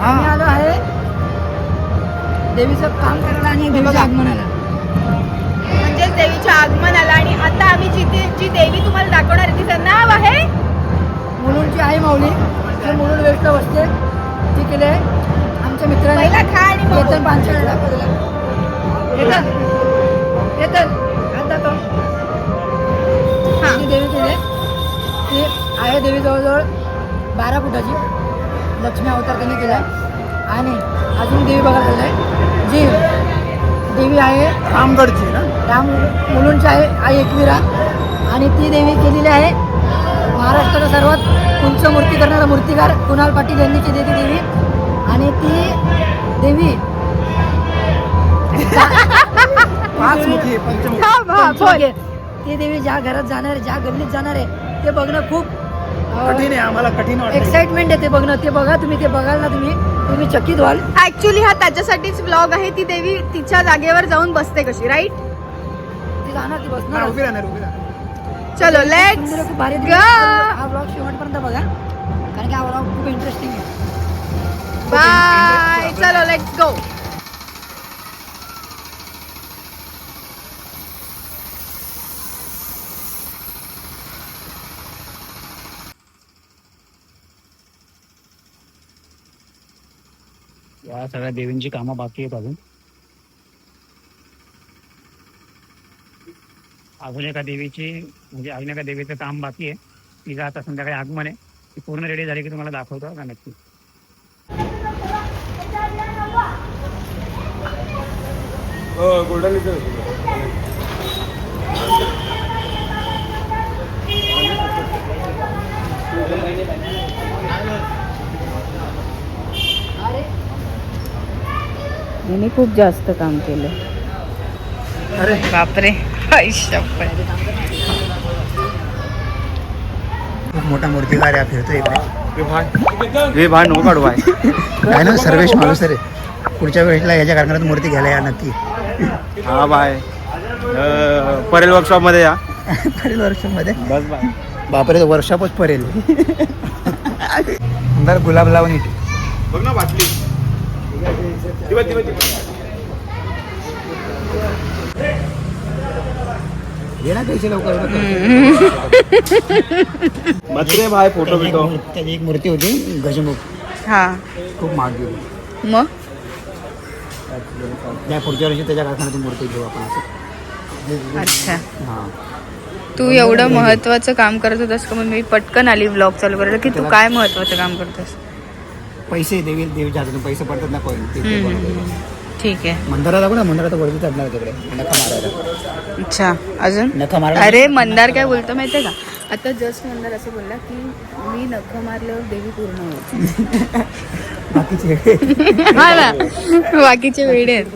आम्ही आलो आहे देवीचं काम करायला आणि देवीचं आगमनाला. म्हणजे देवीचे आगमन आला आणि आता आम्ही जी देवी तुम्हाला दाखवणार आहे तिचं नाव आहे मुलुंडची आई माऊली. जी मुलुंड वेस्टला बसते ती केले आमच्या मित्राने. पहिला खा आणि मग येतन पांचाळ दाखवलेला. येतन आता तो ती देवी केले. ती आहे देवी जवळजवळ 12 फुटाची लक्ष्मी अवतार त्यांनी केला. आणि अजून देवी बघायला चाललंय जी देवी आहे रामगडची ना, राम मुलुंडची आहे आई एकविरा. आणि ती देवी केलेली आहे महाराष्ट्राचा सर्वात उंच मूर्ती करणारा मूर्तिकार कुणाल पाटील यांनी केलेली देवी. आणि ती देवी पाचमुखी पंचमुखी. पंचमुखी. ती देवी ज्या घरात जाणार ज्या गल्लीत जाणार आहे ते बघणं खूप कठीण आहे, आम्हाला कठीण वाटतं. एक्साइटमेंट आहे ते बघणं. ते बघा तुम्ही, ते बघाल ना तुम्ही चकित व्हाल. ऍक्च्युली हा त्याच्यासाठीच ब्लॉग आहे. ती देवी तिच्या जागेवर जाऊन बसते कशी, राईट? ती जाणार ती बसणार. उभी राहणार, उभी राहणार. चलो लेट्स सुंदर खूप भारी दिसते. go. हा ब्लॉग शेवटपर्यंत बघा कारण की हा ब्लॉग खूप इंटरेस्टिंग आहे. बाय. चलो लेट्स गो. या सगळ्या देवींची कामं बाकी आहेत अजून. अजून एका देवीची म्हणजे अजून एका देवीचं काम बाकी आहे. तिचं आता संध्याकाळी आगमन आहे. ती पूर्ण रेडी झाली की तुम्हाला दाखवतो का नक्की. गोल्डन यांनी खूप जास्त काम केलं. अरे बापरे. खूप मोठा मूर्तिकार आहे, फिरतो इकडे. वे भाई नको काढू भाई. काय ना सर्वेश माणूस रे. पुढच्या वेळेला याच्या कारखान्यात मूर्ती घ्यायला या नक्की. हा बाय. परेल वर्कशॉप मध्ये या. परेल वर्कशॉपमध्ये. बस बाय. बापरे, वर्कशॉपच परेल. अंदर गुलाब लावून इथे बघ ना बाटली. ये ना पैसे लवकर. मथुरे भाई फोटो बिटो. त्याची एक मूर्ती होती गजमुख, हा खूप महाग गेली. मग त्या पुढच्या वर्षी त्याच्या कारखान्यातून मूर्ती घेऊ आपण असं. अच्छा. हां, तू एवढं महत्वाचं काम करत होतास का? मग मी पटकन आली ब्लॉग चालू करायला की तू काय महत्वाचं काम करतोस. पैसे देवीच्या हातून पैसे पडतात ना कोण. ठीक आहे. मंदारा दाखव ना, मंदारा तर वरती चढणार तिकडे नखा मारायला. अच्छा. अजून नखा मारायला. अरे मंदार काय बोलतो माहितीये का? आता जस्ट मंदार असं बोलला की मी नख मारल्यावर देवी पूर्ण होते. बाकीचे हा ना, बाकीचे वेडे आहेत.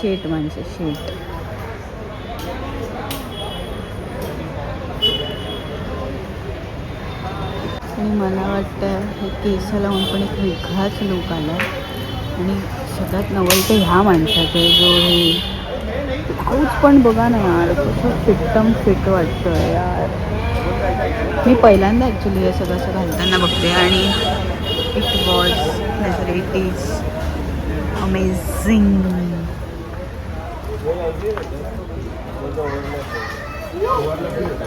शेट माणसं शेट. आणि मला वाटतं हे केस लावून पण एक वेगळाच लुक आला. आणि सगळ्यात नवल तर ह्या माणसाचं जो हे ब्लाऊज पण बघा ना यार, कसं फिट्टम फिट वाटतं यार. मी पहिल्यांदा ॲक्च्युली हे सगळं असं घालताना बघते आणि it was it is amazing.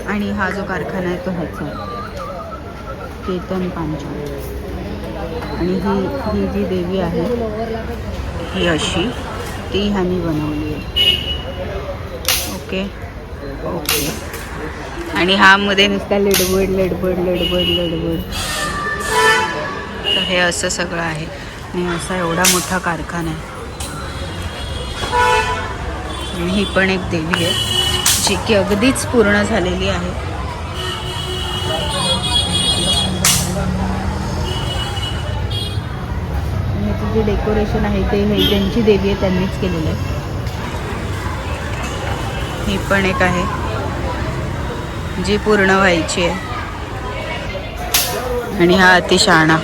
आणि हा जो कारखाना आहे तो ह्याचा आहे, केतन पांचाळ. आणि ही जी देवी आहे ही अशी ती ह्यानी बनवली आहे. Okay okay. आणि हा मध्ये नुसता लडबड लडबड लडबड लडबड. तर हे असं सगळं आहे आणि असा एवढा मोठा कारखाना आहे. आणि ही पण एक देवी आहे जी की अगदीच पूर्ण झालेली आहे. जे डेकोरेशन आहे ते हे ज्यांची देवी आहे त्यांनीच केलेलं आहे. ही पण एक आहे जी पूर्ण व्हायची आहे. आणि हा अतिशहाणा.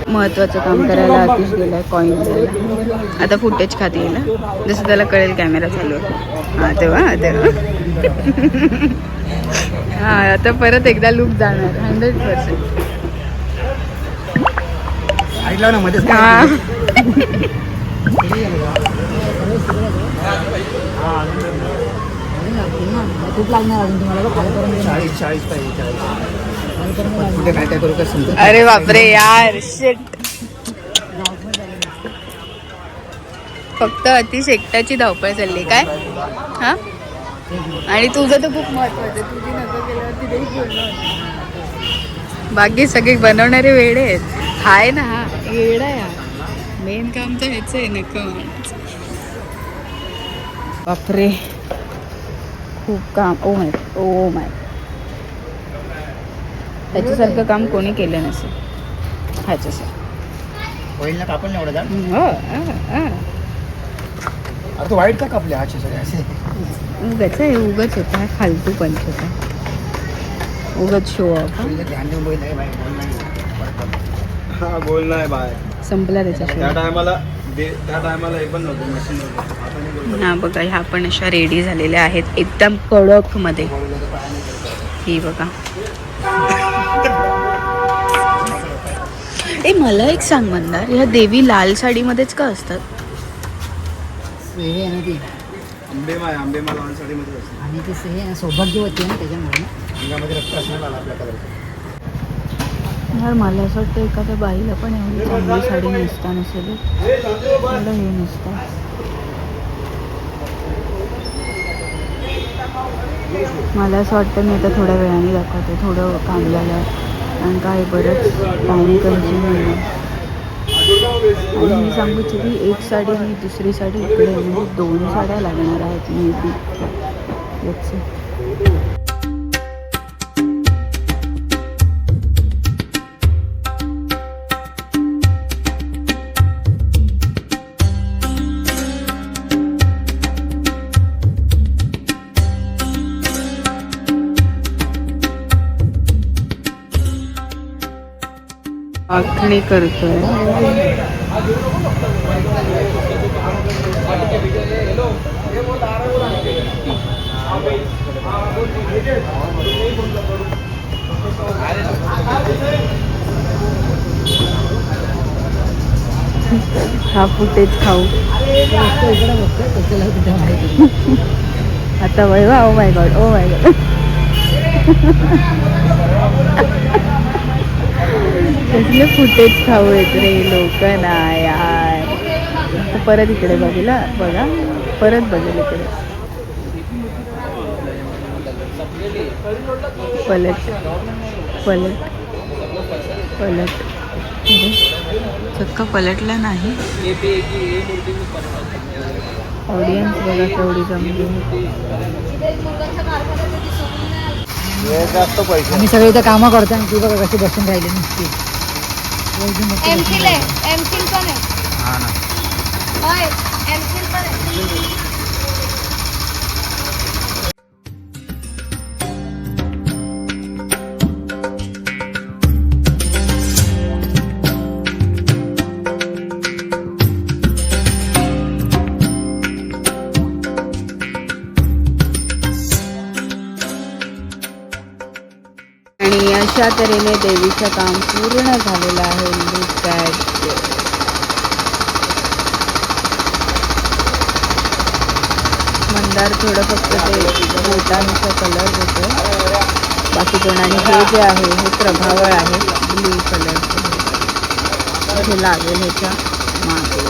महत्वाचं काम करायला आतिश गेलाय कॉईन द्यायला. आता फुटेज खात येईल जसं त्याला कळेल कॅमेरा चालू आहे. हा तेव्हा हा आता परत एकदा लूक जाणार 100%. ऐकलं ना मध्येच हा खूप लागणार अजून तुम्हाला खाली 40 पाहिजे 40. कुठे काय काय करू का समजा. अरे बापरे यार शिट. फक्त अतिश एकट्याची धावपळ चालली काय हा. आणि तुझं तर खूप महत्वाचं, तुझी नको केल्यावर तिथेही बोलणं. बाकी सगळे बनवणारे वेडे आहेत. हाय ना हा वेडा आहे. मेन काम तर ह्याच आहे नको. बापरे खूप काम. ओ माय त्याच्यासारखं काम कोणी केलं नसेल ह्याच्यासारखं. होईल ना कापल नाही एवढं झाड. हो अरे तू वाईट का कापले हाचे सगळे असे. उगाच आहे उगाच होता फालतू पंच होता उगाच शो ऑफ. ध्यान देऊन बघितलं बाई बोल नाही. हा बोल नाही बाय. संपला त्याचा त्या शो. टायमाला हे पण नव्हतं मशीन नव्हतं. हा बघा ह्या पण अशा रेडी झालेल्या आहेत एकदम कडक मध्ये. ही बघा. ए मला एक सांग मंदार, ह्या देवी लाल साडीमध्येच का असतात? हे आहे ना ती आंबे मला साडीमध्ये असते. आणि ते हे सौभाग्यवती आहे ना त्याच्यामुळे ना. अंगामध्ये रक्त असणार आला आपल्या कलरचं. यार मला असं वाटतं एखाद्या बाईला पण एवढी चांगली साडी नेसता नसेल. मला हे नसतं. मला असं वाटतं मी आता थोड्या वेळाने दाखवते थोडं काम झालं कारण काय बरंच टाईम कन्झ्युमिंग आहे. आणि मी सांगू की एक साडी आणि दुसरी साडी इकडे म्हणजे 2 साड्या लागणार आहेत मे बी. आखणी करतोय. हा फुटेज खाऊ आता. वैवा oh my God oh my God. कसले फुटेज खाऊ येत रे लोक ना यार. परत इकडे बघितला बघा परत बघेल इकडे. पलट पलट पलट. चक्का पलटला नाही. ऑडियन्स बघा केवढी जमली. जास्त पैसे. आम्ही सगळे इथं कामं करतो आणि ती बघा कशी बसून राहिली नुसती. एमसील आहे, एमसील पण आहे. हा ना. होय, एमसील पण आहे. आणि अशा तऱ्हेने देवीचं काम पूर्ण झालेलं आहे. Look at. मंदार थोडं फक्त ते बोटांचा कलर होतो बाकी पण. आणि हे जे आहे हे प्रभावळ आहे ब्लू कलरचं. हे लागेल ह्याच्या मागे.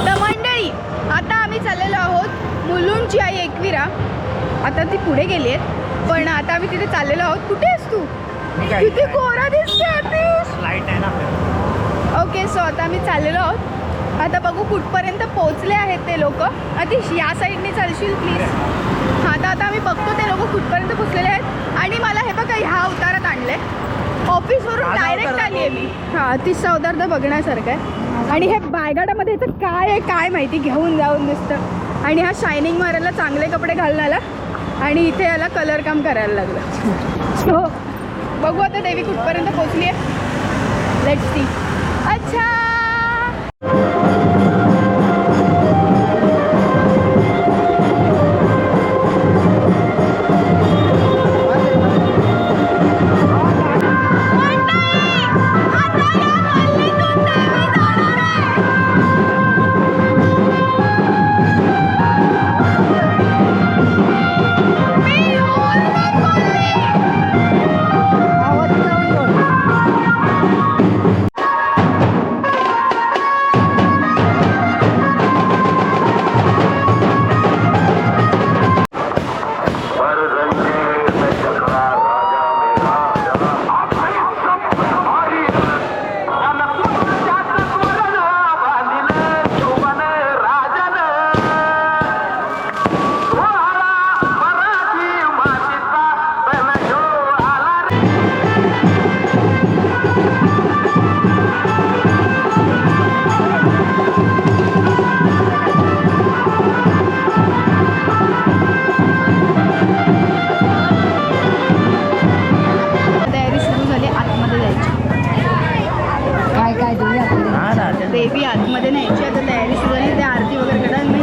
तर मंडळी आता आम्ही चाललेलो आहोत मुलुंडची आई एकविरा. आता ती पुढे गेली आहेत पण आता आम्ही तिथे चाललेलो आहोत. कुठे आहेस तू? किती कोरा दिसते आतिश. लाईट आहे ना. ओके सो आता आम्ही चाललेलो आहोत. आता बघू कुठपर्यंत पोहोचले आहेत ते लोक. आतिश या साईडने चालशील प्लीज. आता आम्ही बघतो ते लोक कुठपर्यंत पोहोचलेले आहेत. आणि मला हे बघा ह्या अवतारात आणले. ऑफिसवरून डायरेक्ट आली आहे मी. हां अतिशचा अवतार तर बघण्यासारखं आहे. आणि हे बायगाडामध्ये ह्याचं काय आहे काय माहिती घेऊन जाऊन दिसतं. आणि हा शायनिंग मारायला चांगले कपडे घालून आला आणि इथे याला कलर काम करायला लागलं. सो बघू आता देवी कुठपर्यंत पोहोचली आहे. Let's see. अच्छा देवी आतमध्ये न्यायची. आता तयारी सुरू झाली. त्या आरती वगैरे करा. मी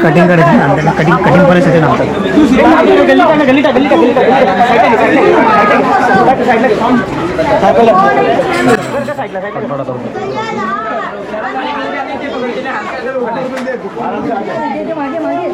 कटिंग करायचं कटिंग परिस्थिती नव्हतं. मागे मागे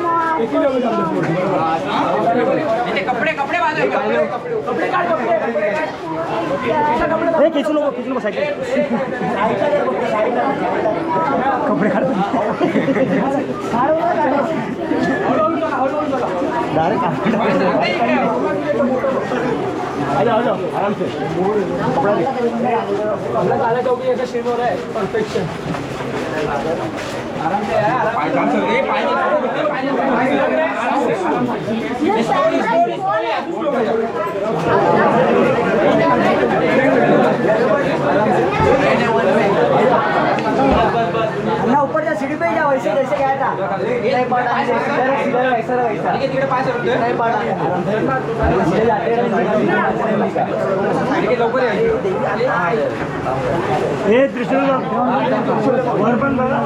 ऊपर जा सीढ़ी पे जा वैसे जैसे गया था नहीं पड़ा ऐसा नहीं पड़ा हे त्रिशूल वर पण बघा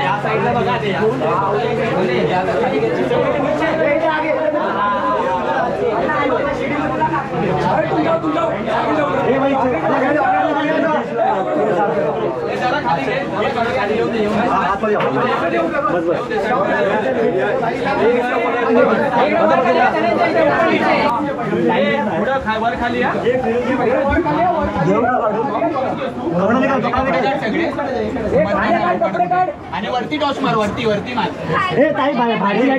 या साईडला बघा ते आणि वरती टॉस मार वरती वरती मार भाजी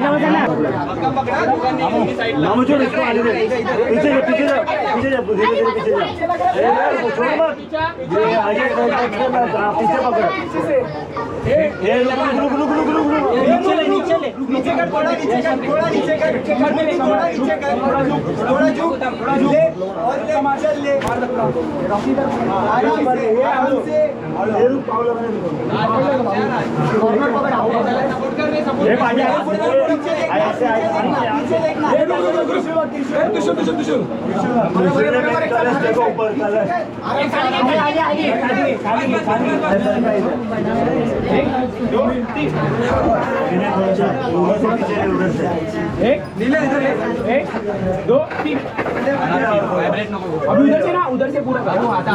उधर से ना उधर से पूरा करो आता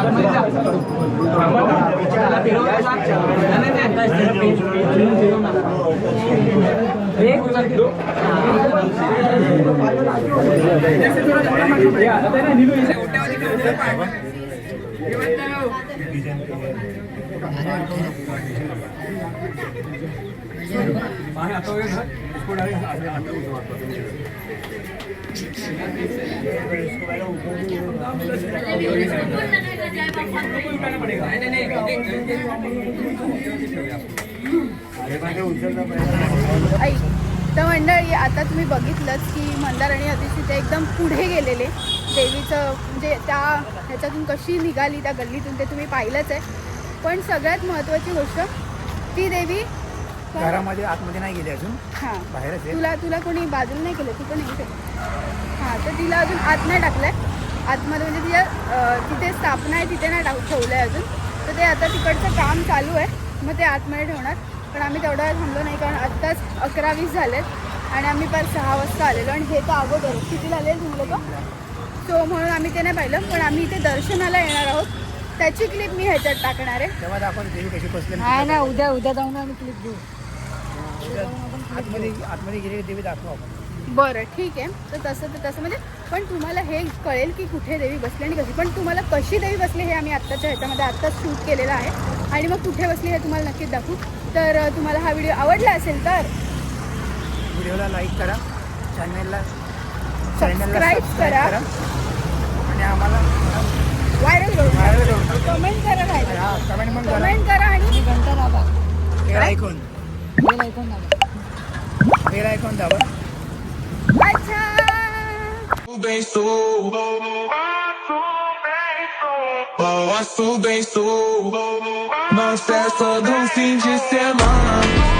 ऐक तर मंडळी आता तुम्ही बघितलंच की मंदार आणि अतिशी ते एकदम पुढे गेलेले देवीचं म्हणजे त्या ह्याच्यातून कशी निघाली त्या गल्लीतून ते तुम्ही पाहिलंच आहे. पण सगळ्यात महत्त्वाची गोष्ट ती देवी घरामध्ये आतमध्ये नाही गेली अजून हां बाहेरच आहे. तुला कोणी बाजूला नाही केलं तू पण इथे हां तर तिला अजून आत नाही टाकलं आहे आतमध्ये म्हणजे तिच्या तिथे स्थापना आहे तिथे नाही ठेवलं आहे अजून तर ते आता तिकडचं काम चालू आहे मग ते आतमध्ये ठेवणार. पण आम्ही तेवढा वेळ थांबलो नाही कारण आत्ताच 11:20 झालेत आणि आम्ही पर 6 वाजता आलेलो आणि हे तर अगोदर कितीला आले तुम्ही लोक सो म्हणून आम्ही ते नाही पाहिलं. पण आम्ही इथे दर्शनाला येणार आहोत त्याची क्लिप मी ह्याच्यात टाकणार आहे. तेव्हा आपण देवी कशी बसली नाही ना उद्या जाऊन आम्ही क्लिप घेऊ आतमध्ये गेली देवी दाखवू आपण. बरं ठीक आहे तर तसं म्हणजे पण तुम्हाला हे कळेल की कुठे देवी बसली आणि कशी. पण तुम्हाला कशी देवी बसली हे आम्ही आत्ताच्या ह्याच्यामध्ये आत्ताच शूट केलेलं आहे आणि मग कुठे बसली हे तुम्हाला नक्कीच दाखवू. तर तुम्हाला हा व्हिडिओ आवडला असेल तर व्हिडिओला लाईक करा चॅनलला सबस्क्राईब करा आणि आम्हाला व्हायरल करू कमेंट करा कमेंट करा आणि घंटा दाबा बेल ऐकून दाबा. अच्छा Posso bem sou, não cessa de fim de semana.